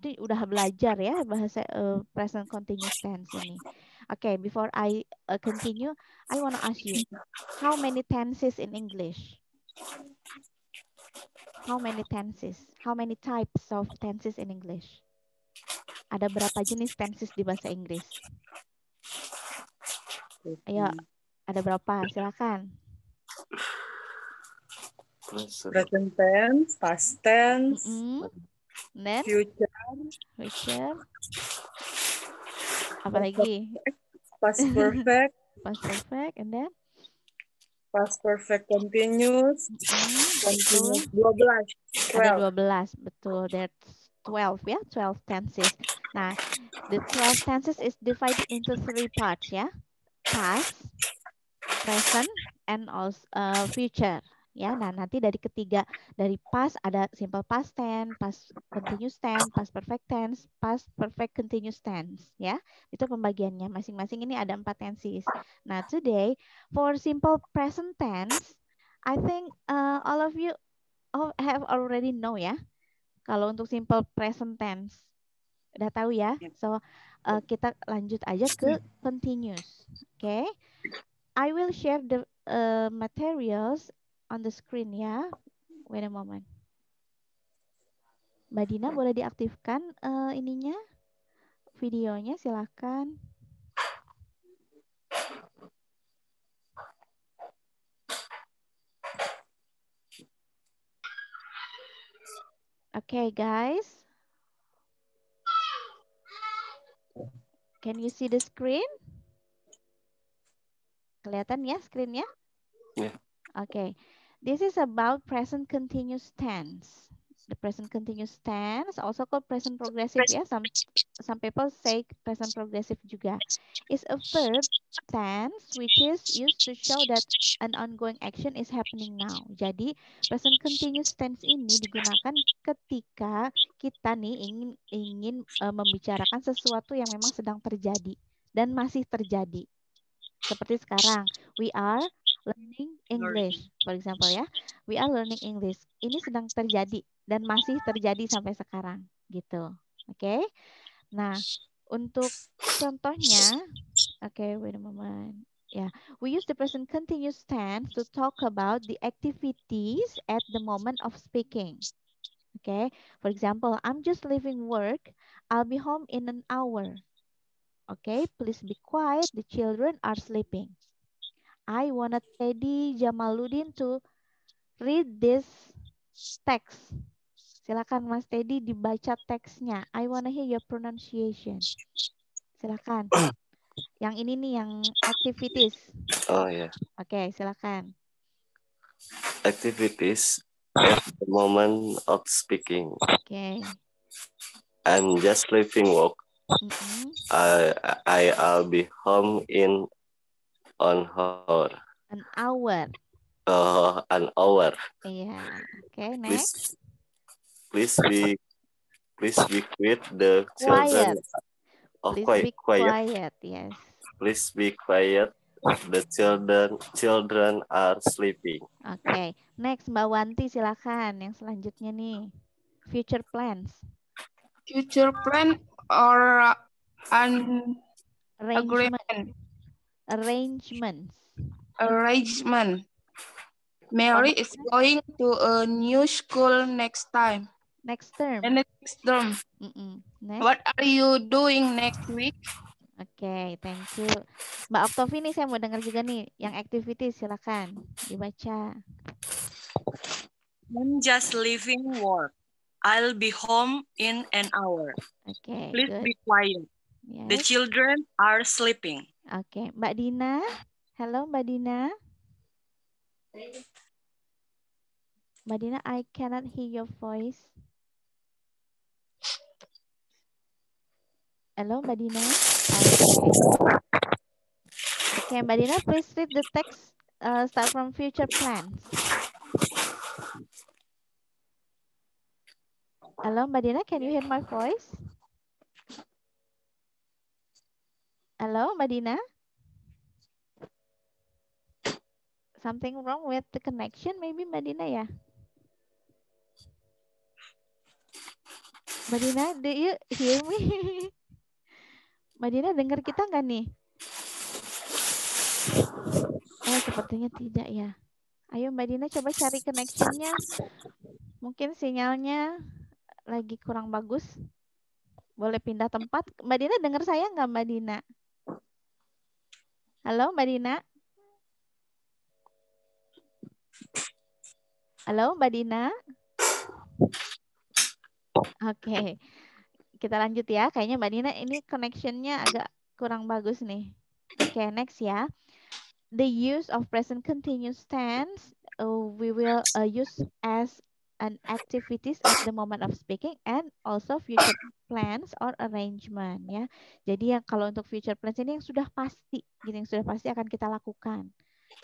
berarti udah belajar ya bahasa present continuous tense ini. Oke, before I continue, I want to ask you, how many tenses in English? How many tenses? How many types of tenses in English? Ada berapa jenis tenses di bahasa Inggris? Ayo, ada berapa? Silakan. Present tense, past tense, Then future, apa lagi? past perfect, Past perfect, and then past perfect continuous, betul. continuous 12, Ada 12. 12, betul. That's 12 ya, 12 tenses. Nah, the 12 tenses is divided into 3 parts ya. Past, present, and also future. Ya, nah nanti dari ketiga, dari past ada simple past tense, past continuous tense, past perfect tense, past perfect continuous tense. Ya, itu pembagiannya. Masing-masing ini ada 4 tenses. Nah, today for simple present tense, I think all of you have already know ya. Kalau untuk simple present tense, udah tahu ya. So kita lanjut aja ke continuous. Oke. I will share the materials on the screen ya. Wait a moment. Mbak Dina boleh diaktifkan ininya, videonya silahkan. Okay guys. Can you see the screen? Kelihatan ya screen-nya? Yeah. Okay. This is about present continuous tense. The present continuous tense, also called present progressive ya. Some people say present progressive juga. Is a verb tense which is used to show that an ongoing action is happening now. Jadi present continuous tense ini digunakan ketika kita nih ingin membicarakan sesuatu yang memang sedang terjadi dan masih terjadi. Seperti sekarang, we are learning English, for example ya. We are learning English. Ini sedang terjadi dan masih terjadi sampai sekarang, gitu. Oke. Nah, untuk contohnya, wait a moment. Yeah, we use the present continuous tense to talk about the activities at the moment of speaking. Okay, for example, I'm just leaving work. I'll be home in an hour. Okay, please be quiet. The children are sleeping. I wanted Teddy Jamaluddin to read this text. Silakan Mas Teddy dibaca teksnya. I wanna hear your pronunciation. Silakan. Yang ini nih yang activities. Oh ya. Oke, silakan. Activities at the moment of speaking. Okay. I'm just leaving work. I'll be home in an hour. An hour. An hour. Yeah. Okay, next. Please be quiet. The children. Please be quiet. Yes. Please be quiet. The children are sleeping. Okay. Next, Mbak Wanti silakan. Yang selanjutnya nih. Future plans. Future plan or an arrangements. Mary is going to a new school next term. Next term. Next. What are you doing next week? Oke, thank you. Mbak Oktovi nih saya mau dengar juga nih yang activity silakan dibaca. I'm just leaving work. I'll be home in an hour. Okay, please good. be quiet. Yes. The children are sleeping. Oke, Mbak Dina. Halo Mbak Dina. Mbak Dina, I cannot hear your voice. Halo Mbak Dina. Okay, Mbak Dina, please read the text. Start from future plans. Halo Mbak Dina, can you hear my voice? Halo Mbak Dina. Something wrong with the connection, maybe Mbak Dina ya? Mbak Dina, do you hear me? Mbak Dina dengar kita nggak nih? Oh, sepertinya tidak ya. Ayo Mbak Dina coba cari connection-nya. Mungkin sinyalnya lagi kurang bagus. Boleh pindah tempat. Mbak Dina dengar saya nggak Mbak Dina? Halo Mbak Dina? Halo Mbak Dina? Oke. Kita lanjut ya. Kayaknya Mbak Dina ini connection-nya agak kurang bagus nih. Oke, next ya. The use of present continuous tense we will use as an activities at the moment of speaking and also future plans or arrangement ya. Jadi yang kalau untuk future plans ini yang sudah pasti, gitu, yang sudah pasti akan kita lakukan.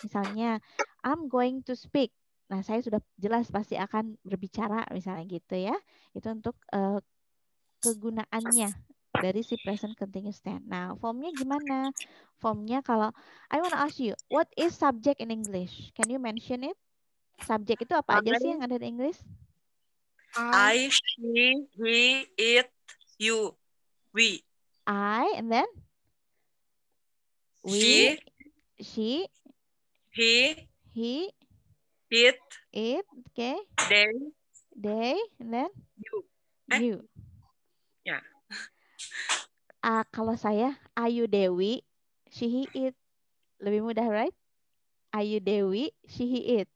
Misalnya, I'm going to speak. Nah, saya sudah jelas pasti akan berbicara misalnya gitu ya. Itu untuk kegunaannya dari si present continuous tense. Nah, formnya gimana? Formnya kalau I want to ask you, what is subject in English? Can you mention it? Subjek itu apa aja sih yang ada di Inggris? I, she, he, it, you, we. I, and then? We, she, he, it, okay. they, and then? You. Ya. Kalau saya, Ayu Dewi, she, he, it. Lebih mudah, right? Ayu Dewi, she, he, it.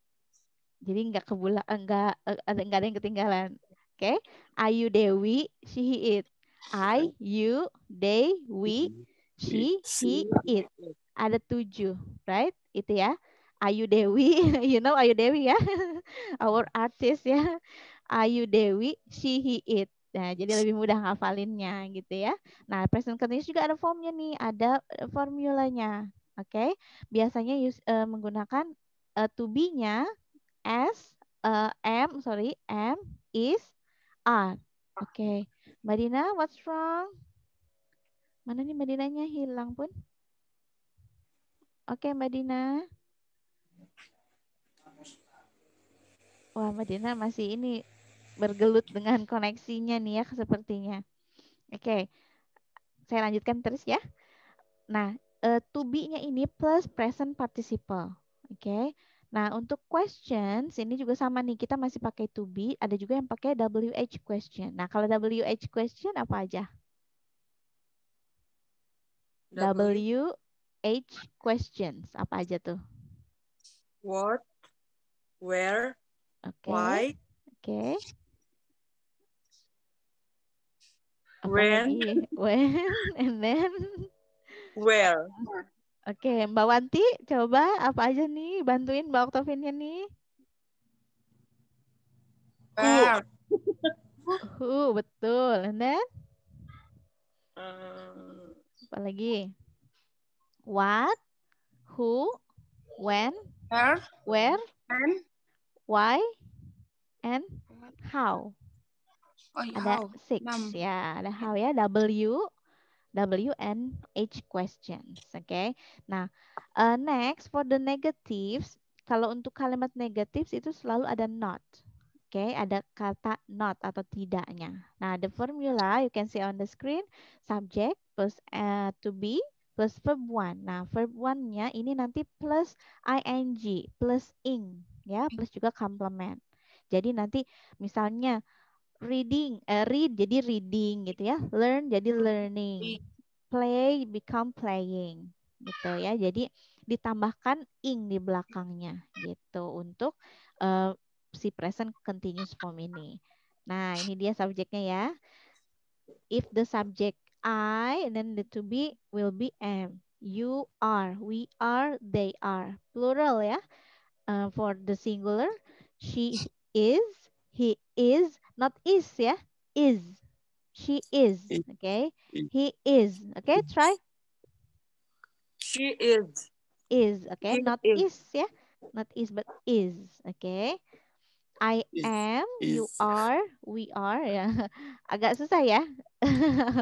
Jadi nggak ada yang ketinggalan. Oke, okay? Ayu Dewi, she, he, it. I, you, they, we, she, he, it. Ada 7, right? Itu ya. Ayu Dewi, you know Ayu Dewi ya, our artist ya. Ayu Dewi, she, he, it. Nah, jadi lebih mudah ngafalinnya gitu ya. Nah, present continuous juga ada formnya nih, ada formulanya. Oke, okay? Biasanya menggunakan to be-nya as, am, is, are. Oke, okay. Mbak Dina, what's wrong? Mana nih Mbak Dinanya hilang pun? Oke, okay, Mbak Dina. Wah, Mbak Dina masih ini bergelut dengan koneksinya nih ya sepertinya. Oke, okay. Saya lanjutkan terus ya. Nah, to be-nya ini plus present participle. Oke. Okay. Nah, untuk questions ini juga sama nih. Kita masih pakai to be. Ada juga yang pakai WH question. Nah, kalau WH question apa aja? WH questions. Apa aja tuh? What, where, okay. Why, okay. when, and then where. Oke, Mbak Wanti, coba apa aja nih? Bantuin Mbak Oktaviannya nih. Where? Who, betul. And then? Apa lagi? What, who, when, where, and why, and how. Oh, yeah, ada how. 6 ya, ada how ya, W and H questions. Oke. Okay? Nah, next for the negatives, kalau untuk kalimat negatives itu selalu ada not. Oke, okay? Ada kata not atau tidaknya. Nah, the formula you can see on the screen, subject plus to be plus verb 1. Nah, verb 1-nya ini nanti plus ing, plus ing ya, plus juga complement. Jadi nanti misalnya read jadi reading gitu ya, learn jadi learning, play become playing gitu ya. Jadi ditambahkan ing di belakangnya gitu untuk si present continuous form ini. Nah, ini dia subjeknya ya. If the subject I and then the to be will be am. You are, we are, they are. Plural ya. For the singular, she is, he is, not is ya, is. She is, okay? He is, okay? Try. She is. Is, okay? He Not is ya. Not is, but is, okay? I am, you are, we are ya. Agak susah ya.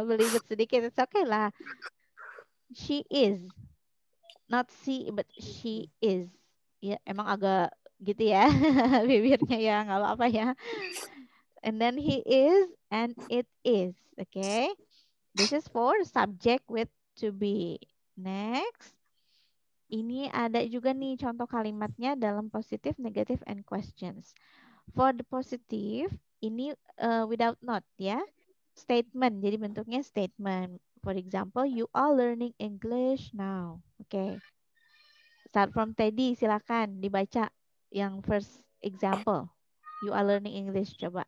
Belibet sedikit, it's okay lah. She is. Not she, but she is. Ya, emang agak gitu ya bibirnya ya, nggak apa-apa ya. And then he is and it is. Okay. This is for subject with to be. Next. Ini ada juga nih contoh kalimatnya dalam positive, negative, and questions. For the positive, ini without not ya. Statement, jadi bentuknya statement. For example, you are learning English now. Oke. Start from Teddy, silakan dibaca yang first example. You are learning English, coba.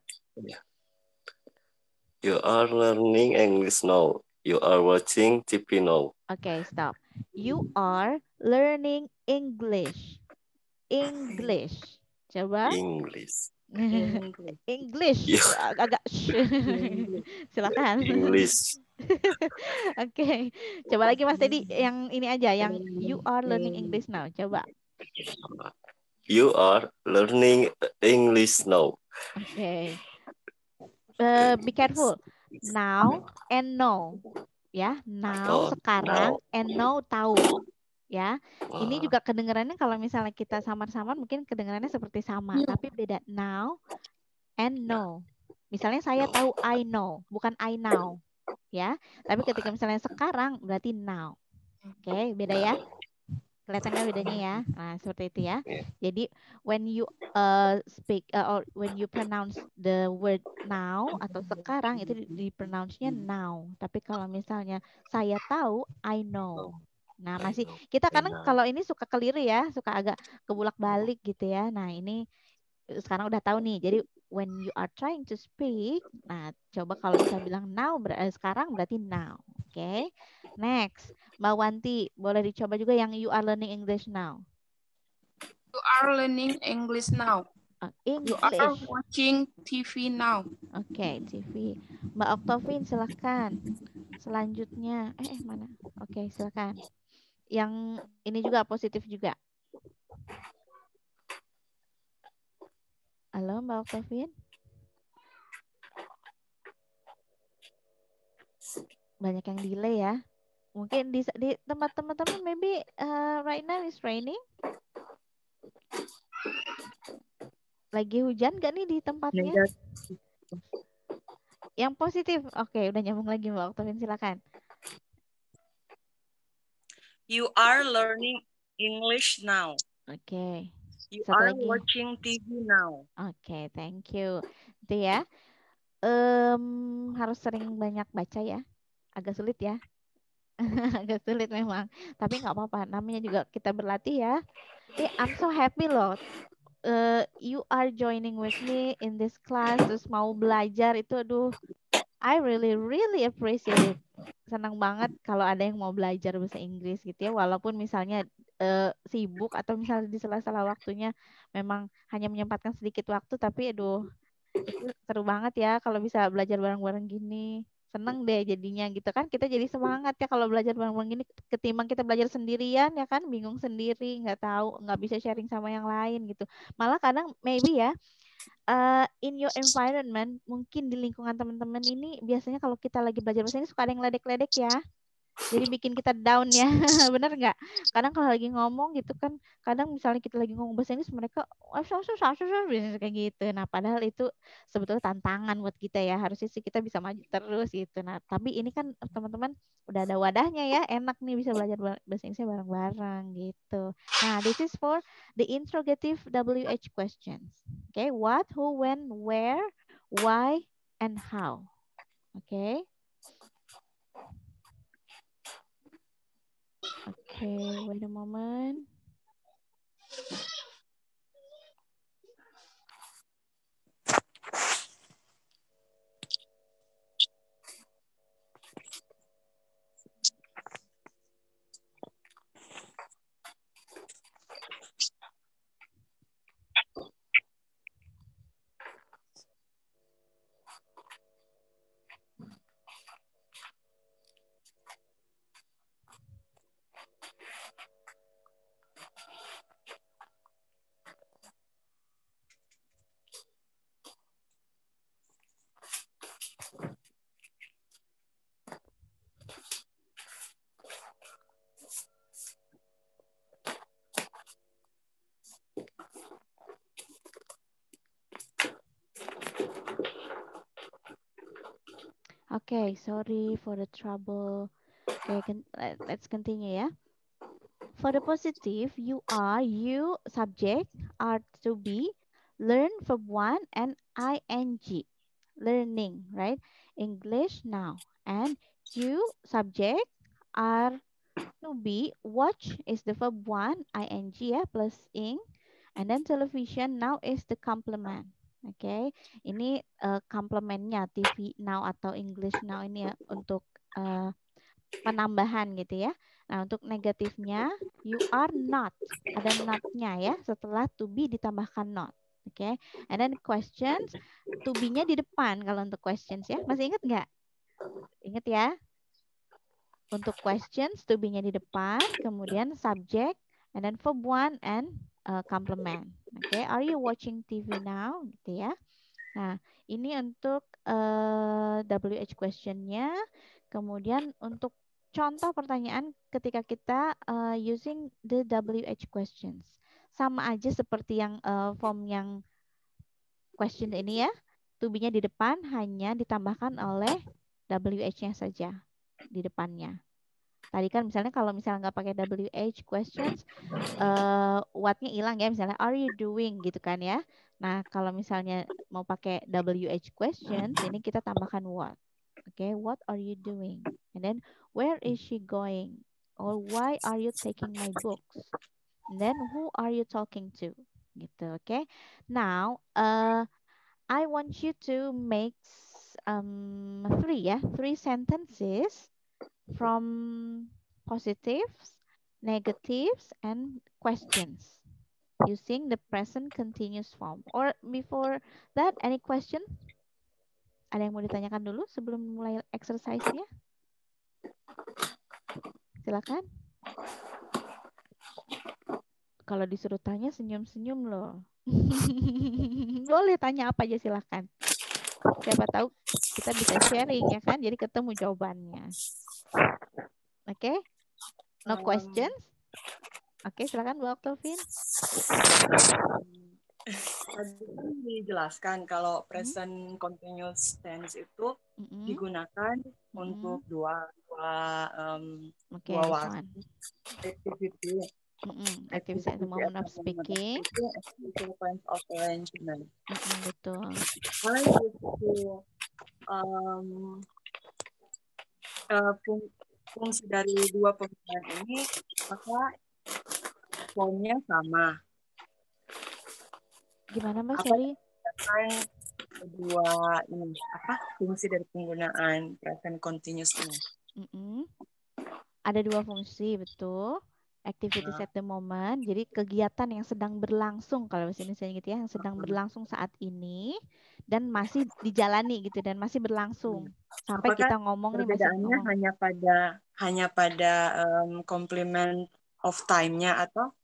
You are learning English now. You are watching TV now. Oke, stop. You are learning English. English. Coba. English. English. You Agak silakan. English. Oke. Coba lagi Mas Teddy yang ini aja yang you are learning English now. Coba. You are learning English now. Oke. Be careful. Now and no. Ya, now Oh, sekarang now. and no tahu. Ya. Ini juga kedengarannya kalau misalnya kita samar-samar mungkin kedengarannya seperti sama, tapi beda now and no. Misalnya saya tahu I know, bukan I know. Ya. Tapi ketika misalnya sekarang berarti now. Oke, beda ya. Kelihatan nggak bedanya ya? Nah, seperti itu ya. Jadi when you speak or when you pronounce the word now atau sekarang itu di pronounce-nya now. Tapi kalau misalnya saya tahu, I know. Nah, masih kita kadang kalau ini suka keliru ya, suka agak kebulak-balik gitu ya. Nah, ini sekarang udah tahu nih. Jadi when you are trying to speak, nah coba kalau bisa bilang now sekarang berarti now. Oke. Next, Mbak Wanti, boleh dicoba juga yang you are learning English now. You are learning English now. You are English. watching TV now. Oke, TV. Mbak Octavin, silahkan. Selanjutnya, mana? Oke, silahkan. Yang ini juga positif juga. Halo, Mbak Octavin. Banyak yang delay ya. Mungkin di tempat teman-teman maybe right now is raining. Lagi hujan gak nih di tempatnya? Yang positif. Oke, udah nyambung lagi Mbak Octavin, silakan. You are learning English now. Oke. You Satu are lagi. watching TV now. Oke, thank you. Itu ya. Harus sering banyak baca ya. Agak sulit ya. Agak sulit memang. Tapi nggak apa-apa. Namanya juga kita berlatih ya. I'm so happy loh. You are joining with me in this class. Terus mau belajar itu, aduh. I really appreciate it. Senang banget kalau ada yang mau belajar bahasa Inggris gitu ya. Walaupun misalnya sibuk atau misalnya di sela-sela waktunya memang hanya menyempatkan sedikit waktu. Tapi aduh, itu seru banget ya kalau bisa belajar bareng-bareng gini. Seneng deh jadinya gitu kan. Kita jadi semangat ya kalau belajar bareng-bareng gini ketimbang kita belajar sendirian ya kan. Bingung sendiri, nggak tahu, nggak bisa sharing sama yang lain gitu. Malah kadang maybe ya in your environment, mungkin di lingkungan teman-teman ini biasanya kalau kita lagi belajar bahasa ini suka ada yang ledek-ledek ya. Jadi bikin kita down ya, bener nggak? Kadang kalau lagi ngomong gitu kan, kadang misalnya kita lagi ngomong bahasa Inggris, mereka kayak gitu. Nah, padahal itu sebetulnya tantangan buat kita ya. Harusnya sih kita bisa maju terus gitu. Nah, tapi ini kan teman-teman udah ada wadahnya ya, enak nih bisa belajar bahasa Inggrisnya bareng-bareng gitu. Nah, this is for the interrogative WH questions. Okay, what, who, when, where, why, and how. Okay. Okay, wait a moment. Okay, sorry for the trouble. Okay, let's continue ya. For the positive, you subject, are to be, learn verb 1 and ing. Learning, right? English now. And you subject, are to be, watch is the verb 1 ing ya plus ing, and then television now is the complement. Oke, ini complementnya TV now atau English now ini ya untuk penambahan gitu ya. Nah, untuk negatifnya you are not, ada not-nya ya, setelah to be ditambahkan not. Oke, and then questions, to be-nya di depan kalau untuk questions ya. Masih ingat nggak? Ingat ya. Untuk questions, to be-nya di depan, kemudian subject, and then verb 1 and complement. Oke, are you watching TV now? Gitu ya. Nah, ini untuk WH question-nya. Kemudian untuk contoh pertanyaan ketika kita using the WH questions. Sama aja seperti yang form yang question ini ya. To be-nya di depan hanya ditambahkan oleh WH-nya saja di depannya. Tadi kan misalnya kalau misalnya nggak pakai WH questions, what-nya hilang ya. Misalnya are you doing gitu kan ya. Nah kalau misalnya mau pakai WH questions, ini kita tambahkan what. Oke, what are you doing? And then where is she going? Or why are you taking my books? And then who are you talking to? Gitu, oke. Now, I want you to make three sentences from positives, negatives, and questions using the present continuous form. Or before that, any question? Ada yang mau ditanyakan dulu sebelum mulai exercise-nya? Silakan. Kalau disuruh tanya senyum-senyum loh. Boleh tanya apa aja silakan. Siapa tahu kita bisa sharing ya kan, jadi ketemu jawabannya. Oke? No questions? Oke, silakan Bu Octavin. Tadi kan dijelaskan kalau present continuous tense itu digunakan untuk dua waktu. Activity. Activity at the moment of speaking. Sequence of arrangement. Betul. I fungsi dari dua penggunaan ini, maka formnya sama. Gimana Mbak? Sorry. Kedua ini fungsi dari penggunaan present continuous ini? Ada dua fungsi, betul. Activities at the moment, jadi kegiatan yang sedang berlangsung kalau bahasa Indonesia gitu ya, yang sedang berlangsung saat ini dan masih dijalani gitu dan masih berlangsung sampai apakah kita ngomong nih masih ngomong. hanya pada complement of time-nya atau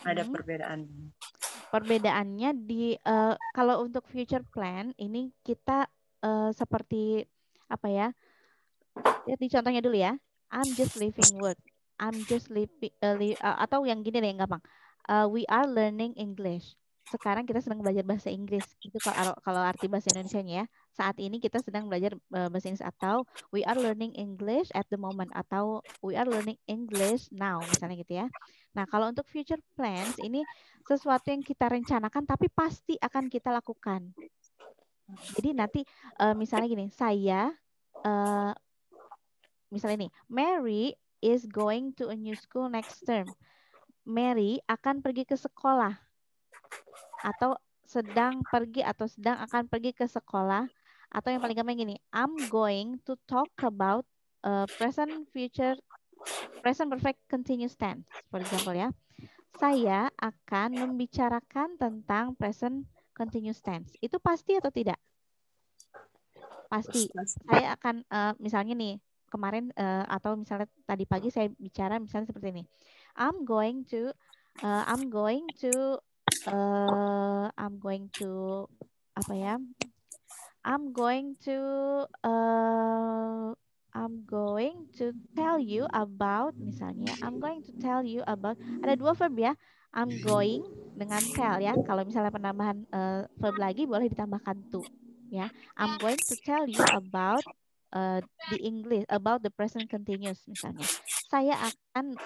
ada perbedaan? Perbedaannya di kalau untuk future plan ini kita seperti apa ya? Lihat di contohnya dulu ya. I'm just leaving work. I'm just leaving atau yang gini deh yang gampang. We are learning English. Sekarang kita sedang belajar bahasa Inggris. Itu kalau arti bahasa Indonesianya ya. Saat ini kita sedang belajar bahasa Inggris atau we are learning English at the moment atau we are learning English now misalnya gitu ya. Nah, kalau untuk future plans ini sesuatu yang kita rencanakan tapi pasti akan kita lakukan. Jadi nanti misalnya gini, saya misalnya nih, Mary is going to a new school next term. Mary akan pergi ke sekolah atau sedang akan pergi ke sekolah, atau yang paling gampang gini, I'm going to talk about present perfect continuous tense, for example ya. Saya akan membicarakan tentang present continuous tense. Itu pasti atau tidak? Pasti. Saya akan misalnya nih kemarin atau misalnya tadi pagi saya bicara misalnya seperti ini. I'm going to tell you about misalnya. I'm going to tell you about, ada dua verb ya. I'm going dengan tell ya. Kalau misalnya penambahan verb lagi boleh ditambahkan to ya. I'm going to tell you about di English about the present continuous misalnya. Saya akan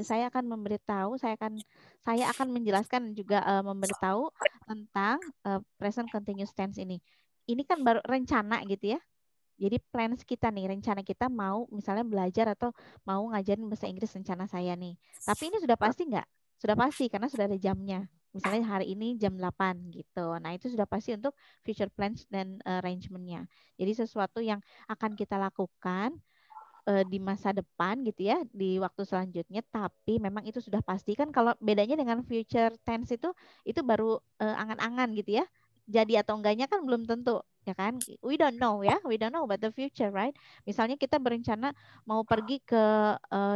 saya akan memberitahu, saya akan menjelaskan juga memberitahu tentang present continuous tense ini. Ini kan baru rencana gitu ya. Jadi plans kita nih, rencana kita mau misalnya belajar atau mau ngajarin bahasa Inggris rencana saya nih. Tapi ini sudah pasti nggak? Sudah pasti karena sudah ada jamnya. Misalnya hari ini jam 8 gitu. Nah itu sudah pasti untuk future plans dan arrangement-nya. Jadi sesuatu yang akan kita lakukan di masa depan gitu ya, di waktu selanjutnya, tapi memang itu sudah pasti. Kan kalau bedanya dengan future tense itu baru angan-angan gitu ya. Jadi atau enggaknya kan belum tentu, ya kan? We don't know ya, we don't know about the future, right? Misalnya kita berencana mau pergi ke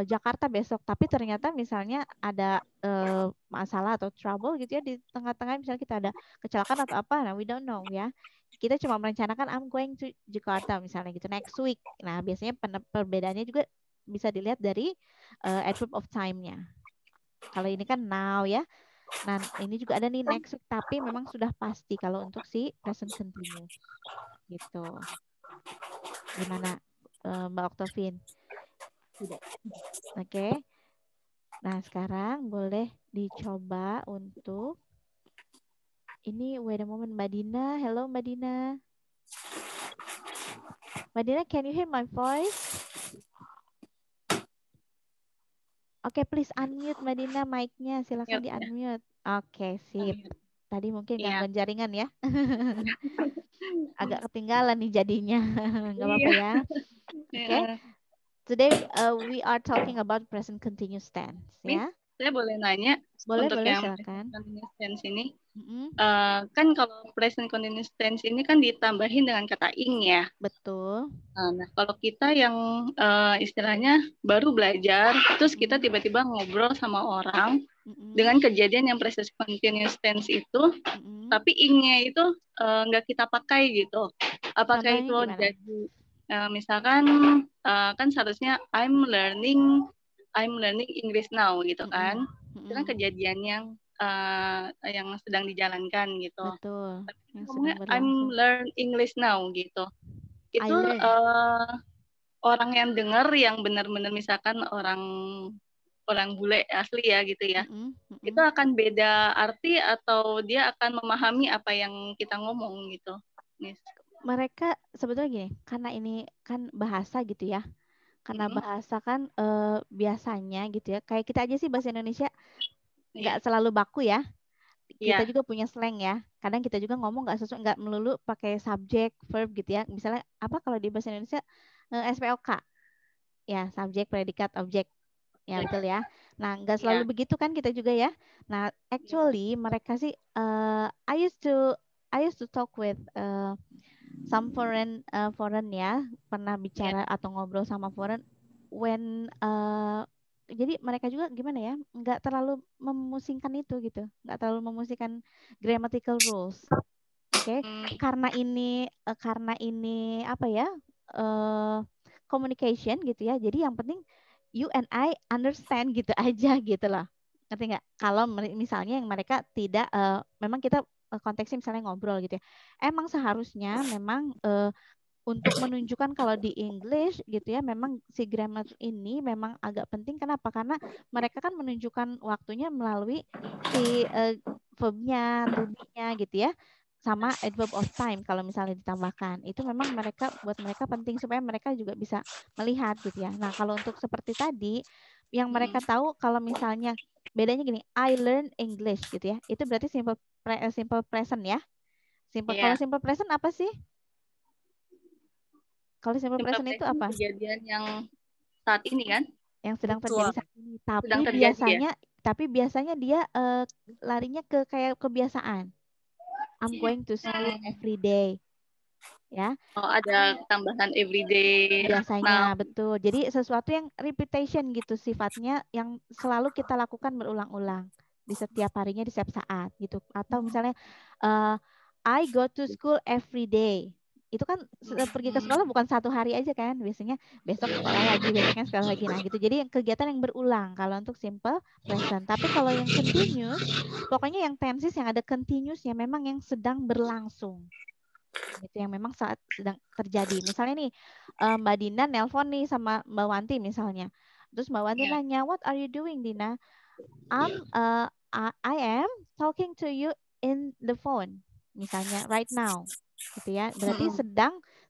Jakarta besok, tapi ternyata misalnya ada masalah atau trouble gitu ya di tengah-tengah, misalnya kita ada kecelakaan atau apa, nah we don't know ya. Kita cuma merencanakan I'm going to Jakarta misalnya gitu next week. Nah, biasanya perbedaannya juga bisa dilihat dari adverb of time-nya. Kalau ini kan now ya. Nah, ini juga ada nih next week, tapi memang sudah pasti kalau untuk si present continuous. Gitu. Gimana Mbak Octavin? Oke. Nah, sekarang boleh dicoba untuk ini, wait a moment, Mbak Dina. Hello, Mbak Dina. Mbak Dina, can you hear my voice? Oke, please unmute Mbak Dina mic-nya. Silakan di-unmute. Oke, sip. Tadi mungkin gangguan jaringan ya. Agak ketinggalan nih jadinya. Nggak apa-apa ya. Oke. Today we are talking about present continuous tense ya. Saya boleh nanya Boleh, untuk boleh, yang silakan. present continuous tense ini. Kan kalau present continuous tense ini kan ditambahin dengan kata ing ya. Betul. Nah, kalau kita yang istilahnya baru belajar, terus kita tiba-tiba ngobrol sama orang dengan kejadian yang present continuous tense itu, tapi ing-nya itu nggak kita pakai gitu. Apakah itu jadi misalkan kan seharusnya I'm learning English now gitu kan. Itu kan kejadian yang sedang dijalankan gitu. Betul. Tapi ngomongnya I'm learn English now gitu. Itu orang yang dengar yang benar-benar misalkan orang bule asli ya gitu ya. Itu akan beda arti atau dia akan memahami apa yang kita ngomong gitu. Mereka sebetulnya gini, karena ini kan bahasa gitu ya. Karena bahasa kan biasanya gitu ya. Kayak kita aja sih bahasa Indonesia nggak selalu baku ya. Kita juga punya slang ya. Kadang kita juga ngomong nggak melulu pakai subjek, verb gitu ya. Misalnya apa kalau di bahasa Indonesia SPOK. Ya, subjek, predikat, objek. Ya, betul ya. Nah, nggak selalu begitu kan kita juga ya. Nah, actually mereka sih I used to talk with some foreign ya, pernah bicara atau ngobrol sama foreign when jadi mereka juga gimana ya, nggak terlalu memusingkan itu gitu, nggak terlalu memusingkan grammatical rules. Oke. Karena ini apa ya, communication gitu ya, jadi yang penting you and I understand gitu aja gitu loh, ngerti nggak? Kalau misalnya yang mereka tidak memang kita konteksnya misalnya ngobrol gitu ya, emang seharusnya memang untuk menunjukkan kalau di English gitu ya, memang si grammar ini memang agak penting. Kenapa? Karena mereka kan menunjukkan waktunya melalui si verbnya, to be-nya gitu ya, sama adverb of time kalau misalnya ditambahkan. Itu memang buat mereka penting supaya mereka juga bisa melihat gitu ya. Nah, kalau untuk seperti tadi, yang mereka tahu kalau misalnya bedanya gini, I learn English gitu ya, itu berarti simple present ya. Kalau simple present apa sih? Kalau simple present itu apa? Kejadian yang saat ini kan? Yang sedang terjadi saat ini. Tapi biasanya dia larinya ke kayak kebiasaan. I'm going to school every day. Ya. Oh, ada tambahan everyday. Biasanya, betul. Jadi sesuatu yang repetition gitu sifatnya, yang selalu kita lakukan berulang-ulang di setiap harinya, di setiap saat gitu. Atau misalnya I go to school every day. Itu kan pergi ke sekolah bukan satu hari aja kan, biasanya besok sekolah lagi, besoknya sekolah lagi. Nah gitu, jadi yang kegiatan yang berulang kalau untuk simple present. Tapi kalau yang continuous, pokoknya yang tenses yang ada continuous ya memang yang sedang berlangsung. Itu yang memang saat sedang terjadi. Misalnya nih, Mbak Dina nelpon nih sama Mbak Wanti misalnya. Terus Mbak Wanti nanya, what are you doing, Dina? I am talking to you in the phone, misalnya right now, gitu ya. Berarti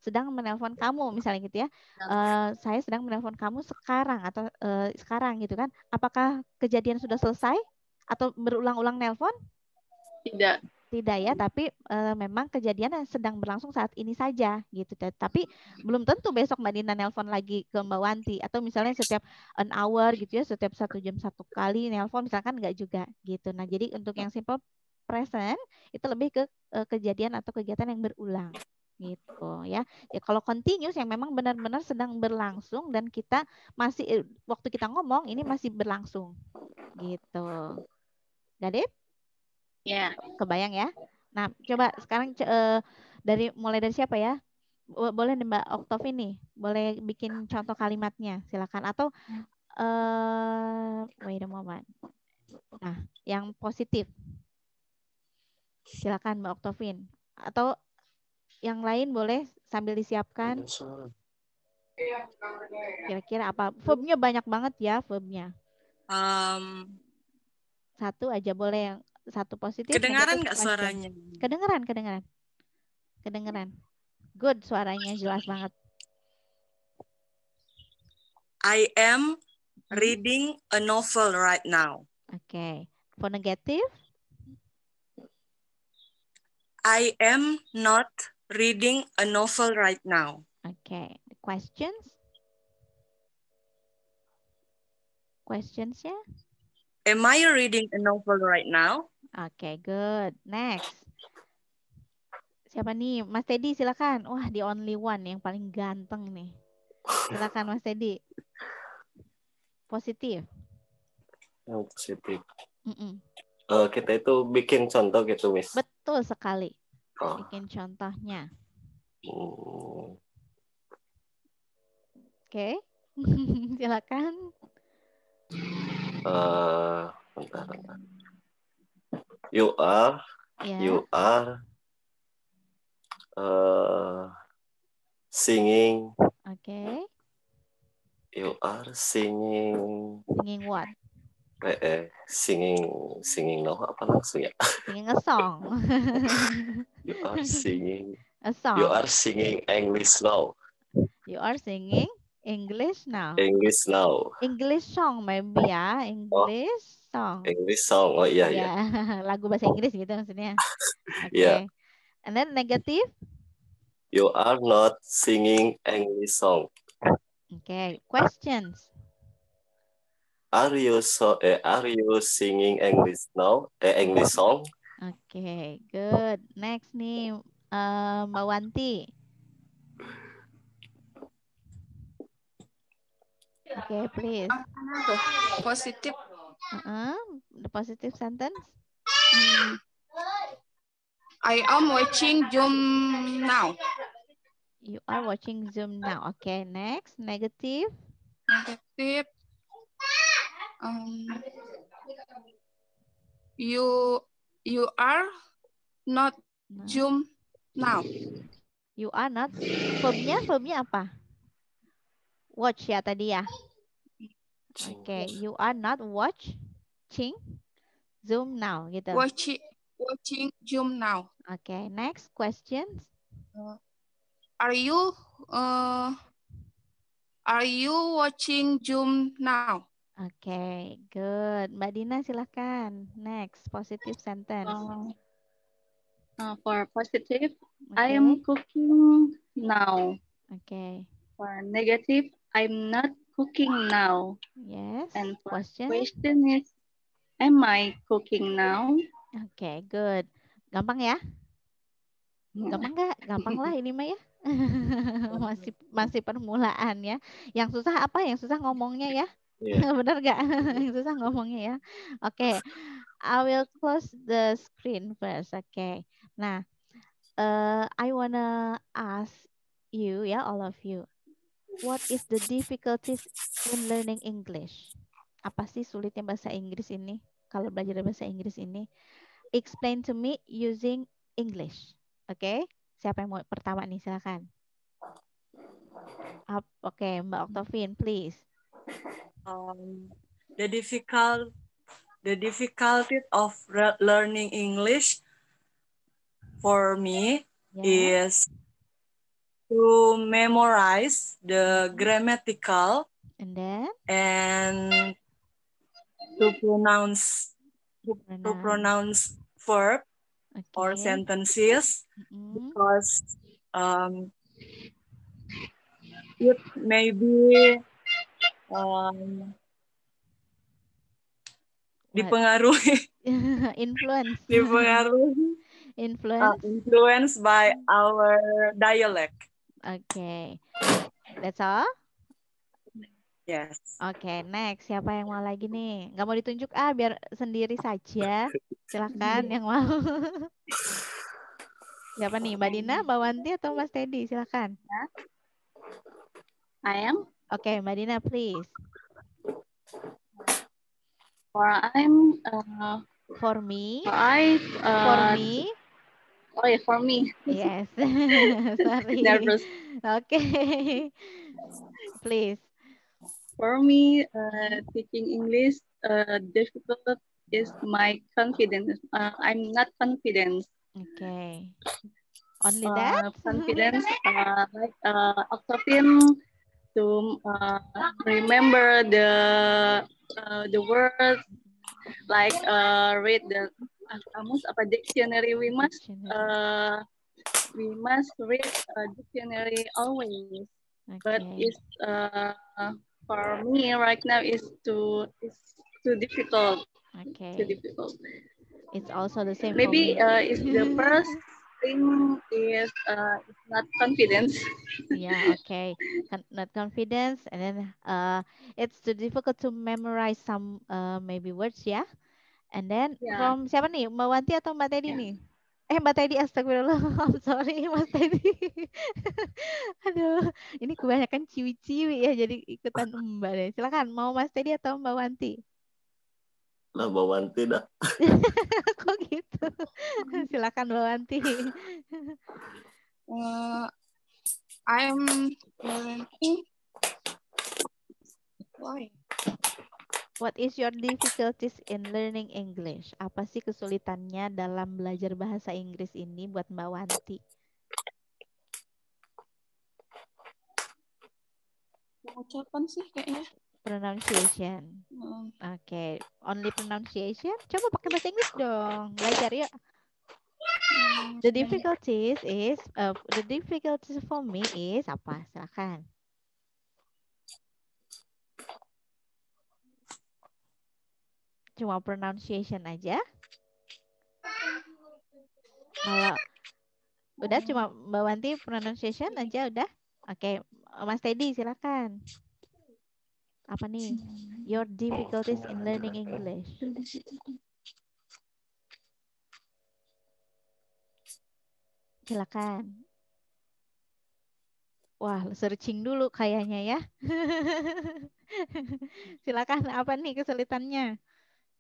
sedang menelpon kamu, misalnya gitu ya. Saya sedang menelpon kamu sekarang atau sekarang gitu kan. Apakah kejadian sudah selesai atau berulang-ulang nelpon? Tidak. Tidak ya, tapi memang kejadian sedang berlangsung saat ini saja gitu. Tapi belum tentu besok Mbak Dina nelpon lagi ke Mbak Wanti atau misalnya setiap an hour gitu ya, setiap 1 jam 1 kali nelpon misalkan enggak juga gitu. Nah, jadi untuk yang simple present itu lebih ke kejadian atau kegiatan yang berulang gitu ya. Ya kalau continuous yang memang benar-benar sedang berlangsung dan kita masih waktu kita ngomong ini masih berlangsung gitu. Got it? Ya. Kebayang ya. Nah, coba sekarang mulai dari siapa ya? Boleh nih Mbak Oktavi nih, boleh bikin contoh kalimatnya, silakan. Atau wait a moment. Nah, yang positif, silakan Mbak Oktovin. Atau yang lain boleh sambil disiapkan. Kira-kira apa? Verbnya banyak banget ya, verbnya. Satu aja boleh, yang satu positif. Kedengaran nggak question. suaranya? Kedengaran. Good, suaranya jelas banget. I am reading a novel right now. Okay. For negative? I am not reading a novel right now. Okay. Questions? Questions ya? Am I reading a novel right now? Okay, good. Next. Siapa nih? Mas Teddy silakan. Wah, the only one yang paling ganteng nih. Silakan Mas Teddy. Positif. Yang positif. Mm-mm. Kita itu bikin contoh gitu, Miss. Betul sekali. Oh. Bikin contohnya. Oke. Silakan. Bentar. You are singing. Okay. You are singing. Singing what? Singing no, apa maksudnya? Singing a song. You are singing. A song. You are singing English now. You are singing English now. English now. English song maybe ya. English song. English song. Oh iya ya. Lagu bahasa Inggris gitu maksudnya. Oke. Yeah. And then negative? You are not singing English song. Okay. Questions? Are you singing English now? English song? Okay, good. Next nih, Mbak Wanti. Okay, please. Positive. The positive sentence. I am watching Zoom now. You are watching Zoom now. Okay, next. Negative. Negative. You are not Zoom now. You are not. Verbnya apa? Watch ya tadi ya. Oke, you are not watching Zoom now gitu. Watching Zoom now. Oke, next questions. Are you watching Zoom now? Oke, good. Mbak Dina silahkan. Next, positive sentence. For positive, I am cooking now. Okay. For negative, I'm not cooking now. Yes. And for question is, am I cooking now? Okay, good. Gampang ya? Gampang nggak? Gampang lah ini mah ya. masih permulaan ya. Yang susah apa? Yang susah ngomongnya ya. Yeah. Benar nggak? Yang susah ngomongnya ya. Oke. I will close the screen first. Oke. Nah, I wanna ask you ya, all of you. What is the difficulties in learning English? Apa sih sulitnya bahasa Inggris ini? Kalau belajar bahasa Inggris ini, explain to me using English. Okay? Siapa yang mau pertama nih? Silakan. Oke, Mbak Octavin, please. The difficulty of learning English for me is to memorize the grammatical and then to pronounce verb or sentences because it may be dipengaruhi influenced by our dialect. Okay, that's all. Yes. Oke, next. Siapa yang mau lagi nih? Nggak mau ditunjuk biar sendiri saja. Silakan yang mau. Siapa nih? Mbak Dina, Mbak Wanti, atau Mas Teddy? Silakan. I am. Oke, Mbak Dina, please. For me. Oh yeah, for me. Yes. Sorry. Nervous. Okay. Please. For me, teaching English difficult is my confidence. I'm not confident. Okay. Only that? Confidence, like Octavin, to remember the words, like read the dictionary. We must read a dictionary always. Okay. But it's for me right now is too difficult. Okay. Too difficult. It's also the same. Maybe it's the first thing is not confidence. Yeah, okay. Not confidence, and then it's too difficult to memorize some maybe words, ya. And then from siapa nih? Mbak Wanti atau Mbak Teddy nih? Mbak Teddy, astagfirullah. I'm sorry, Mas Teddy. Aduh, ini kebanyakan ciwi-ciwi ya, jadi ikutan Mbak deh. Silakan, mau Mas Teddy atau Mbak Wanti? Lah, Mbak Wanti dah. Kok gitu? Silakan Mbak Wanti. I'm learning. Why? What is your difficulties in learning English? Apa sih kesulitannya dalam belajar bahasa Inggris ini buat Mbak Wanti? Pengucapan sih kayaknya. Pronunciation. Oke, only pronunciation? Coba pakai bahasa Inggris dong. Belajar ya. The difficulties for me is apa? Silakan. Cuma pronunciation aja. Kalau udah cuma Mbak Wanti pronunciation aja udah. Oke, Mas Teddy silakan. Apa nih? Your difficulties in learning English. Silakan. Wah, searching dulu kayaknya ya. Silakan, apa nih kesulitannya?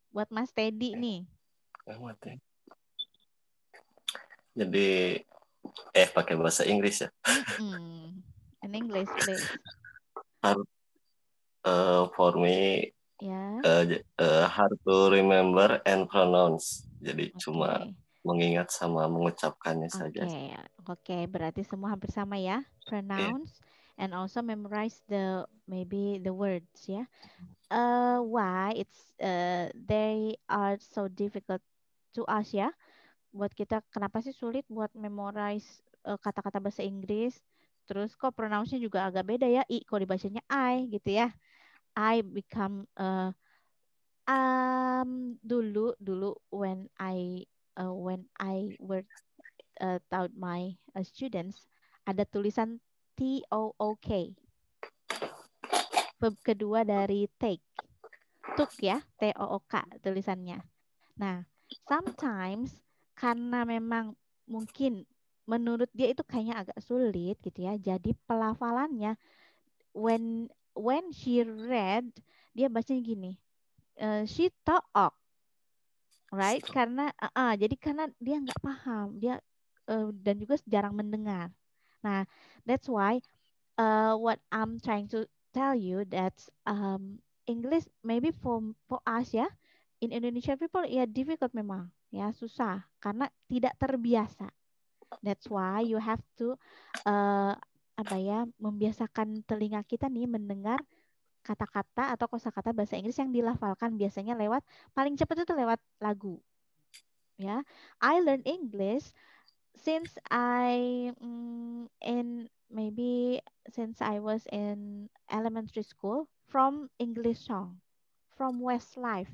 Buat Mas Teddy nih. Jadi pakai bahasa Inggris ya. In English, please. For me, hard to remember and pronounce. Jadi cuma mengingat sama mengucapkannya saja. Oke, berarti semua hampir sama ya. Pronounce and also memorize maybe the words ya. Why it's they are so difficult to us ya? Buat kita kenapa sih sulit buat memorize kata-kata bahasa Inggris? Terus kok pronounce-nya juga agak beda ya? Kok dibacanya I gitu ya? I become dulu when I were taught my students ada tulisan TOOK. Verb kedua dari take. Took ya, TOOK tulisannya. Nah, sometimes karena memang mungkin menurut dia itu kayaknya agak sulit gitu ya. Jadi pelafalannya when she read dia bacanya gini. She talk, right? Karena jadi karena dia nggak paham, dia dan juga jarang mendengar. Nah, that's why what I'm trying to tell you that English maybe for us ya, in Indonesia people ya difficult memang ya, susah karena tidak terbiasa. That's why you have to membiasakan telinga kita nih mendengar kata-kata atau kosakata bahasa Inggris yang dilafalkan, biasanya paling cepat itu lewat lagu. Ya, I learn English since since I was in elementary school from English song, from Westlife.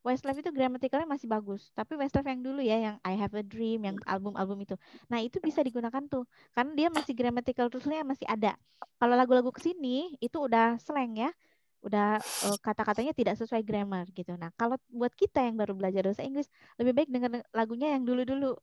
Westlife itu gramaticalnya masih bagus, tapi Westlife yang dulu ya, yang I Have a Dream, yang album-album itu. Nah, itu bisa digunakan tuh, karena dia masih grammatical rulesnya masih ada. Kalau lagu-lagu kesini, itu udah slang ya, udah kata-katanya tidak sesuai grammar gitu. Nah, kalau buat kita yang baru belajar bahasa Inggris, lebih baik dengan lagunya yang dulu-dulu,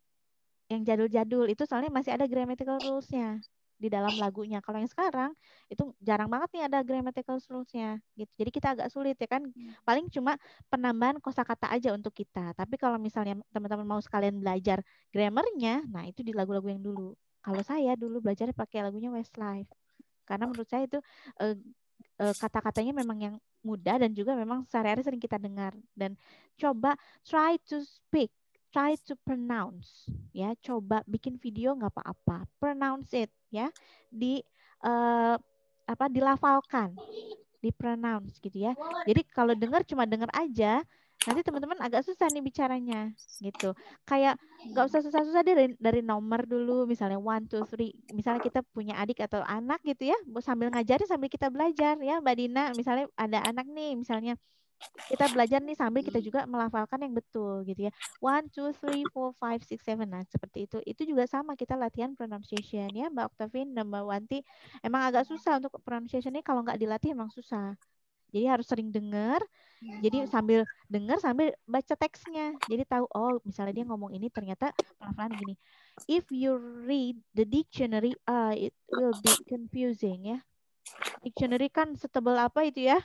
yang jadul-jadul, itu soalnya masih ada grammatical rulesnya di dalam lagunya. Kalau yang sekarang itu jarang banget nih ada grammatical rulesnya gitu. Jadi kita agak sulit ya kan. Paling cuma penambahan kosakata aja untuk kita. Tapi kalau misalnya teman-teman mau sekalian belajar grammarnya, nah itu di lagu-lagu yang dulu. Kalau saya dulu belajar pakai lagunya Westlife. Karena menurut saya itu kata-katanya memang yang mudah dan juga memang sehari-hari sering kita dengar. Dan coba try to speak, try to pronounce, ya, coba bikin video nggak apa-apa, pronounce it, ya, dilafalkan, dipronounce gitu ya. Jadi kalau dengar cuma dengar aja, nanti teman-teman agak susah nih bicaranya gitu. Kayak nggak usah susah-susah dari nomor dulu, misalnya 1, 2, 3. Misalnya kita punya adik atau anak gitu ya, sambil ngajarin sambil kita belajar ya, Mbak Dina. Misalnya ada anak nih, misalnya kita belajar nih sambil kita juga melafalkan yang betul gitu ya. 1, 2, 3, 4, 5, 6, 7. Nah, seperti itu. Itu juga sama kita latihan pronunciation ya, Mbak Octavin dan Mbak Wanti. Emang agak susah untuk pronunciation ini, kalau nggak dilatih emang susah. Jadi harus sering dengar. Jadi sambil dengar sambil baca teksnya. Jadi tahu, oh misalnya dia ngomong ini ternyata pelan-pelan gini. If you read the dictionary, it will be confusing ya. Dictionary kan setebal apa itu ya?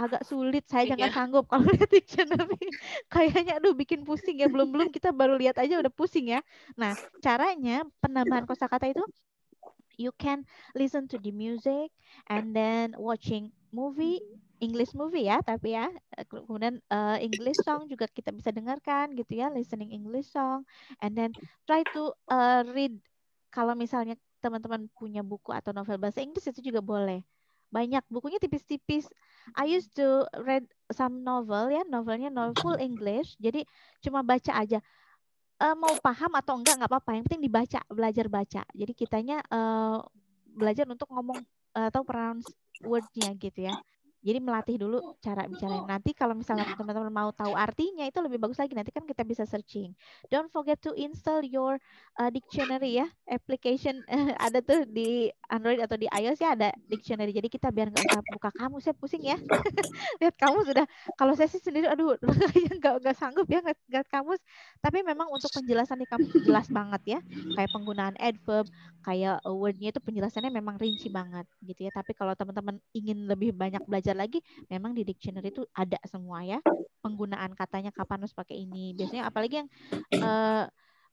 Agak sulit, saya jangan sanggup kalau lihat dictionary. Kayaknya aduh bikin pusing ya, belum kita baru lihat aja udah pusing ya. Nah, caranya penambahan kosakata itu you can listen to the music and then watching movie, English movie ya, tapi ya kemudian English song juga kita bisa dengarkan gitu ya, listening English song, and then try to read. Kalau misalnya teman-teman punya buku atau novel bahasa Inggris itu juga boleh. Banyak bukunya tipis-tipis. I used to read some novel ya, novelnya full English, jadi cuma baca aja. Mau paham atau enggak apa-apa, yang penting dibaca, belajar baca. Jadi kitanya belajar untuk ngomong atau pronounce word-nya gitu ya. Jadi melatih dulu cara bicaranya. Nanti kalau misalnya teman-teman mau tahu artinya itu lebih bagus lagi. Nanti kan kita bisa searching. Don't forget to install your dictionary ya, application ada tuh di Android atau di iOS ya, ada dictionary. Jadi kita biar nggak usah buka kamus ya, pusing ya. Lihat kamus sudah. Kalau saya sih sendiri, aduh, nggak sanggup ya nggak kamus. Tapi memang untuk penjelasan di kamus jelas banget ya. Kayak penggunaan adverb, kayak word-nya itu penjelasannya memang rinci banget gitu ya. Tapi kalau teman-teman ingin lebih banyak belajar lagi, memang di dictionary itu ada semua ya. Penggunaan katanya kapan harus pakai ini. Biasanya apalagi yang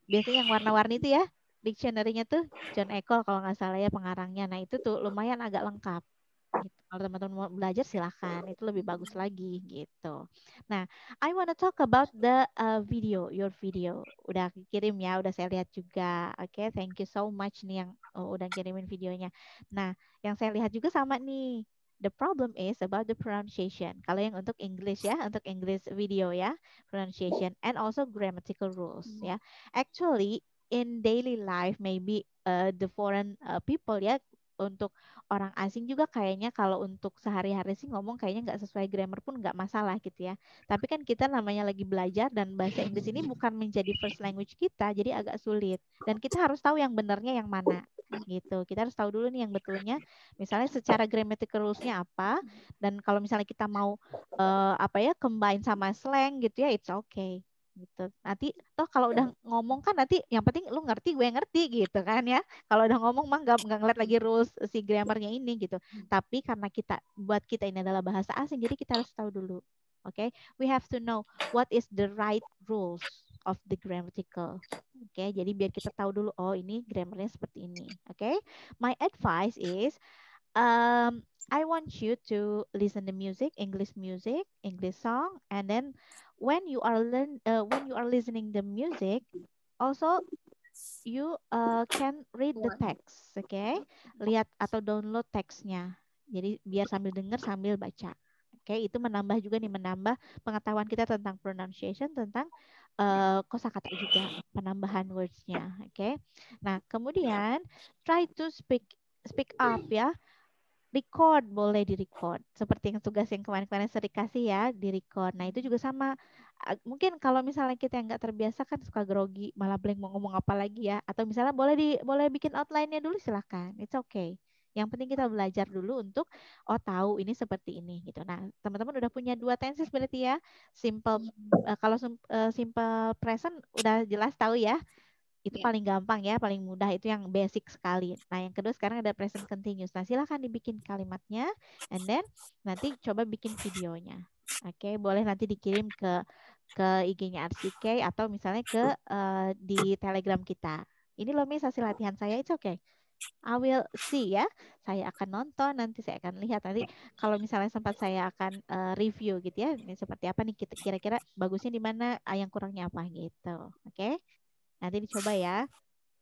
biasanya yang warna-warni itu ya, dictionary-nya tuh John Eckel kalau nggak salah ya pengarangnya. Nah, itu tuh lumayan agak lengkap. Gitu. Kalau teman-teman mau belajar silahkan, itu lebih bagus lagi gitu. Nah, I wanna talk about the your video. Udah kirim ya, udah saya lihat juga. Oke, thank you so much nih yang udah kirimin videonya. Nah, yang saya lihat juga sama nih. The problem is about the pronunciation. Kalau yang untuk English ya, untuk English video ya, pronunciation and also grammatical rules ya. Actually, in daily life maybe the foreign people ya, untuk orang asing juga kayaknya kalau untuk sehari-hari sih ngomong kayaknya nggak sesuai grammar pun nggak masalah gitu ya. Tapi kan kita namanya lagi belajar dan bahasa Inggris ini bukan menjadi first language kita, jadi agak sulit. Dan kita harus tahu yang benarnya yang mana gitu. Kita harus tahu dulu nih yang betulnya. Misalnya secara grammatical rules-nya apa, dan kalau misalnya kita mau combine sama slang gitu ya, it's okay gitu. Nanti toh kalau udah ngomong kan nanti yang penting lu ngerti gue ngerti gitu kan ya. Kalau udah ngomong mah nggak ngeliat lagi rules si grammarnya ini gitu. Tapi karena buat kita ini adalah bahasa asing, jadi kita harus tahu dulu. Oke, we have to know what is the right rules. of the grammatical. Oke, jadi biar kita tahu dulu, oh ini grammarnya seperti ini. Oke, my advice is, I want you to listen to music, English song, and then when you are listening the music, also you can read the text, okay? Lihat atau download teksnya. Jadi biar sambil dengar sambil baca. Oke, itu menambah juga nih, menambah pengetahuan kita tentang pronunciation, tentang kosakata juga, penambahan words-nya. Oke. Nah, kemudian try to speak up ya. Record, boleh di-record. Seperti yang tugas yang kemarin-kemarin saya dikasih ya, di-record. Nah, itu juga sama. Mungkin kalau misalnya kita yang nggak terbiasa kan suka grogi, malah blank mau ngomong apa lagi ya. Atau misalnya boleh bikin outline-nya dulu, silahkan. It's okay. Yang penting kita belajar dulu untuk, oh tahu ini seperti ini gitu. Nah, teman-teman udah punya 2 tenses berarti ya. Simple, kalau simple present udah jelas tahu ya. Itu paling gampang ya, paling mudah, itu yang basic sekali. Nah, yang kedua sekarang ada present continuous. Nah, silahkan dibikin kalimatnya, and then nanti coba bikin videonya. Oke, boleh nanti dikirim ke IG-nya RCK atau misalnya ke di Telegram kita. Ini loh Miss hasil latihan saya, it's okay. I will see ya. Saya akan nonton, nanti saya akan lihat. Nanti kalau misalnya sempat saya akan review gitu ya. Ini seperti apa nih, kira-kira bagusnya di mana, yang kurangnya apa gitu. Oke. Nanti dicoba ya.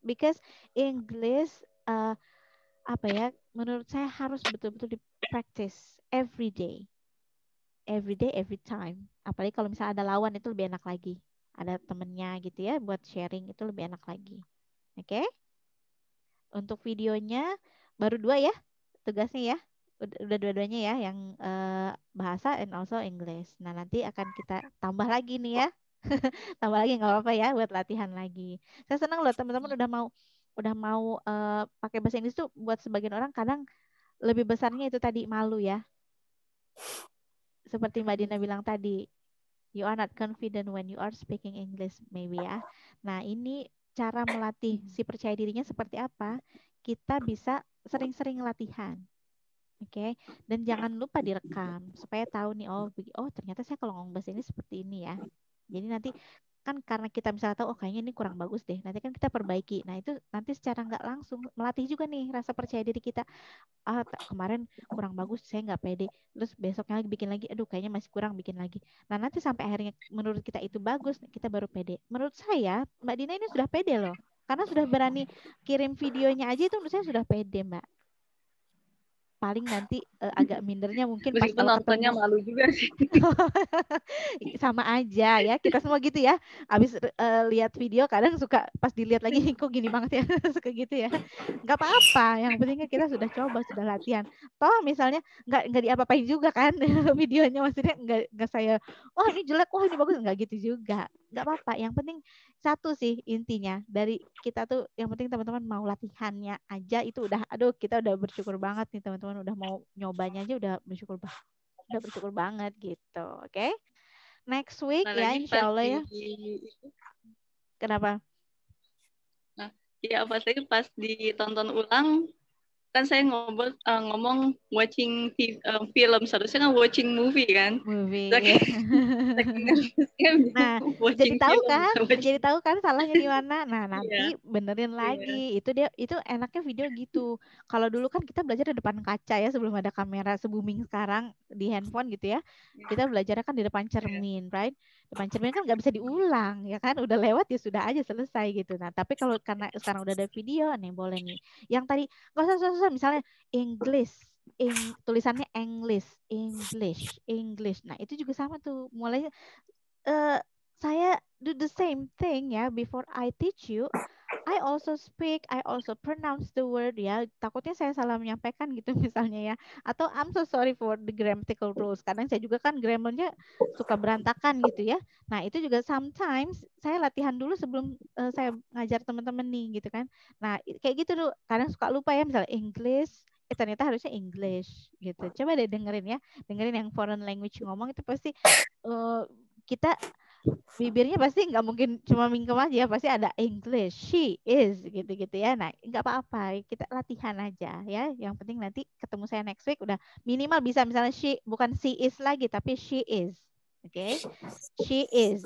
Because English apa ya, menurut saya harus betul-betul di practice every day. Every day, every time. Apalagi kalau misalnya ada lawan itu lebih enak lagi. Ada temennya gitu ya, buat sharing itu lebih enak lagi. Oke? Untuk videonya baru 2 ya tugasnya ya. Udah dua-duanya ya, yang bahasa and also English. Nah, nanti akan kita tambah lagi nih ya. Tambah lagi nggak apa-apa ya, buat latihan lagi. Saya senang loh teman-teman udah mau pakai bahasa Inggris tuh. Buat sebagian orang kadang lebih besarnya itu tadi, malu ya. Seperti Mbak Dina bilang tadi, you are not confident when you are speaking English maybe ya. Nah, ini cara melatih si percaya dirinya seperti apa? Kita bisa sering-sering latihan. Oke, dan jangan lupa direkam supaya tahu nih, oh ternyata saya kalau ngomong bahasa ini seperti ini ya. Jadi nanti kan karena kita misalnya tahu, oh kayaknya ini kurang bagus deh, nanti kan kita perbaiki. Nah, itu nanti secara nggak langsung melatih juga nih rasa percaya diri kita. Kemarin kurang bagus, saya nggak pede. Terus besoknya lagi bikin lagi, aduh kayaknya masih kurang, bikin lagi. Nah, nanti sampai akhirnya menurut kita itu bagus, kita baru pede. Menurut saya Mbak Dina ini sudah pede loh, karena sudah berani kirim videonya aja, itu menurut saya sudah pede Mbak. Paling nanti agak mindernya mungkin pas Meskipun kalau nontonnya ketemu. malu juga sih. Sama aja ya, kita semua gitu ya. Habis lihat video kadang suka pas dilihat lagi, kok gini banget ya, suka gitu ya. Nggak apa-apa, yang penting kita sudah coba, sudah latihan. Toh misalnya nggak diapa-apain juga kan videonya, maksudnya nggak saya, wah ini jelek, wah ini bagus, nggak gitu juga. Nggak apa-apa, yang penting satu sih intinya dari kita tuh, yang penting teman-teman mau latihannya aja itu udah, aduh kita udah bersyukur banget nih teman-teman, udah mau nyobanya aja udah bersyukur banget gitu. Oke. Next week ya insya Allah ya. Kenapa? Nah, ya pas ditonton ulang kan saya ngomong watching film, seharusnya kan watching movie kan. Movie. Nah, jadi tahu kan salahnya di mana. Nah, nanti benerin lagi. Itu enaknya video gitu. Kalau dulu kan kita belajar di depan kaca ya, sebelum ada kamera se-booming sekarang di handphone gitu ya. Kita belajarnya kan di depan cermin, right? Depan cermin kan nggak bisa diulang ya kan, udah lewat ya sudah aja selesai gitu. Nah, tapi kalau karena sekarang udah ada video nih, boleh nih. Yang tadi nggak usah susah, misalnya English, tulisannya English. Nah, itu juga sama tuh. Mulai saya do the same thing ya. Before I teach you, I also speak, I also pronounce the word ya. Takutnya saya salah menyampaikan gitu misalnya ya. Atau I'm so sorry for the grammatical rules. Kadang saya juga kan grammarnya suka berantakan gitu ya. Nah, itu juga sometimes saya latihan dulu sebelum saya ngajar teman-teman nih gitu kan. Nah, kayak gitu tuh. Kadang suka lupa ya, misalnya English, ternyata harusnya English gitu. Coba deh dengerin ya. Dengerin yang foreign language ngomong, itu pasti kita bibirnya pasti nggak mungkin cuma mingkem aja, pasti ada English, she is gitu-gitu ya. Nah, nggak apa-apa, kita latihan aja ya. Yang penting nanti ketemu saya next week udah minimal bisa, misalnya she, bukan she is lagi tapi she is. Oke. She is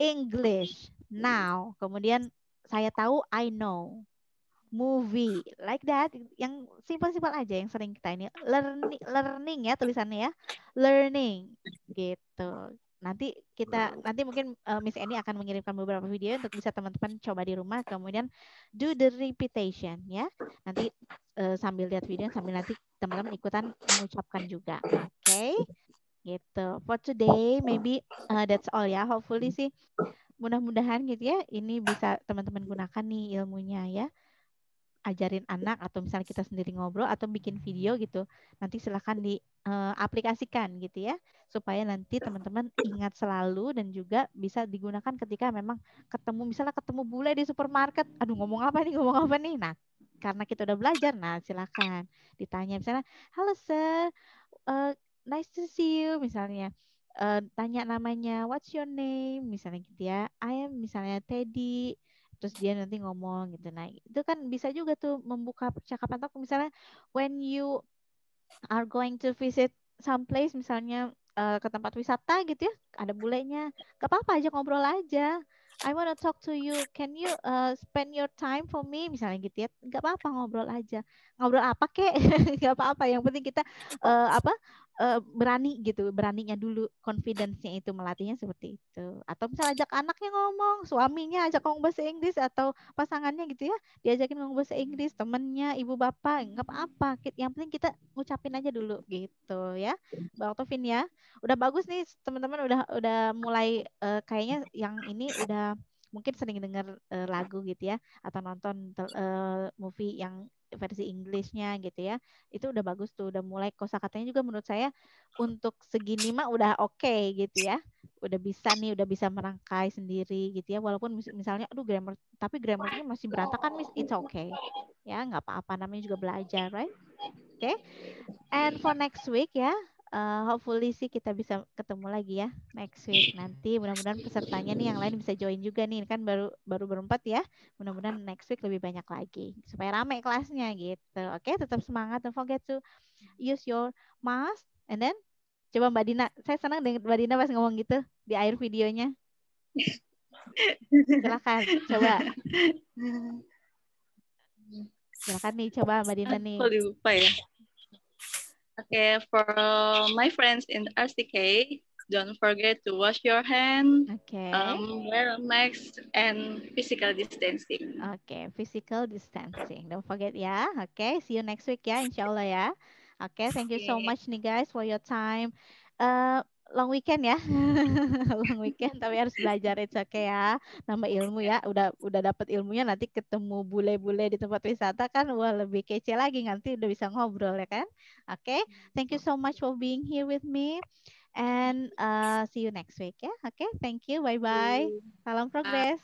English Now, kemudian saya tahu, I know. Movie, like that. Yang simpel-simpel aja yang sering kita ini. Learning ya tulisannya ya. Learning gitu. Nanti mungkin Miss Eni akan mengirimkan beberapa video untuk bisa teman-teman coba di rumah. Kemudian do the repetition ya. Nanti sambil lihat video sambil nanti teman-teman ikutan mengucapkan juga. Oke. Gitu. For today maybe that's all ya. Hopefully sih mudah-mudahan gitu ya ini bisa teman-teman gunakan nih ilmunya ya. Ajarin anak atau misalnya kita sendiri ngobrol atau bikin video gitu. Nanti silahkan diaplikasikan gitu ya. Supaya nanti teman-teman ingat selalu dan juga bisa digunakan ketika memang misalnya ketemu bule di supermarket. Aduh ngomong apa nih. Nah karena kita udah belajar, nah silahkan ditanya misalnya, halo sir, nice to see you misalnya. Tanya namanya, what's your name misalnya gitu ya. I am misalnya Teddy. Terus dia nanti ngomong gitu. Nah, itu kan bisa juga tuh membuka percakapan talk. Misalnya when you are going to visit some place, misalnya ke tempat wisata gitu ya, ada bulenya, gak apa-apa aja ngobrol aja. I wanna talk to you. Can you spend your time for me? Misalnya gitu ya, gak apa-apa ngobrol aja. Ngobrol apa kek? Gak apa-apa. Yang penting kita berani gitu, beraninya dulu, confidence-nya itu melatihnya seperti itu. Atau misalnya ajak anaknya ngomong, suaminya ajak ngomong bahasa Inggris atau pasangannya gitu ya, diajakin ngomong bahasa Inggris, temennya, ibu bapak, nggak apa-apa. Yang penting kita ngucapin aja dulu gitu ya, Mbak Octavin ya. Udah bagus nih teman-teman, udah mulai kayaknya yang ini udah mungkin sering dengar lagu gitu ya, atau nonton movie yang versi Inggrisnya gitu ya. Itu udah bagus tuh, udah mulai kosakatanya juga menurut saya untuk segini mah udah oke gitu ya. Udah bisa merangkai sendiri gitu ya. Walaupun misalnya aduh tapi grammarnya masih berantakan Miss, it's okay. Ya, nggak apa-apa, namanya juga belajar, right? Oke. And for next week ya, hopefully sih kita bisa ketemu lagi ya next week nanti. Mudah-mudahan pesertanya nih yang lain bisa join juga nih, kan baru berempat ya. Mudah-mudahan next week lebih banyak lagi supaya rame kelasnya gitu. Oke, tetap semangat. Don't forget to use your mask. And then coba Mbak Dina, saya senang dengan Mbak Dina pas ngomong gitu di akhir videonya. Silakan, coba. Silakan nih, coba Mbak Dina nih. Aku lupa ya. Okay, for my friends in RCK, don't forget to wash your hand, Okay. Wear a mask, and physical distancing. Okay, physical distancing. Don't forget ya. Okay, see you next week ya, insya Allah ya. Okay, thank you so much nih guys for your time. Long weekend ya, long weekend tapi harus belajar, it's okay ya, nambah ilmu ya. Udah dapet ilmunya, nanti ketemu bule-bule di tempat wisata kan, wah lebih kece lagi, nanti udah bisa ngobrol ya kan. Okay, thank you so much for being here with me, and see you next week ya. Okay, thank you, bye bye, salam progress.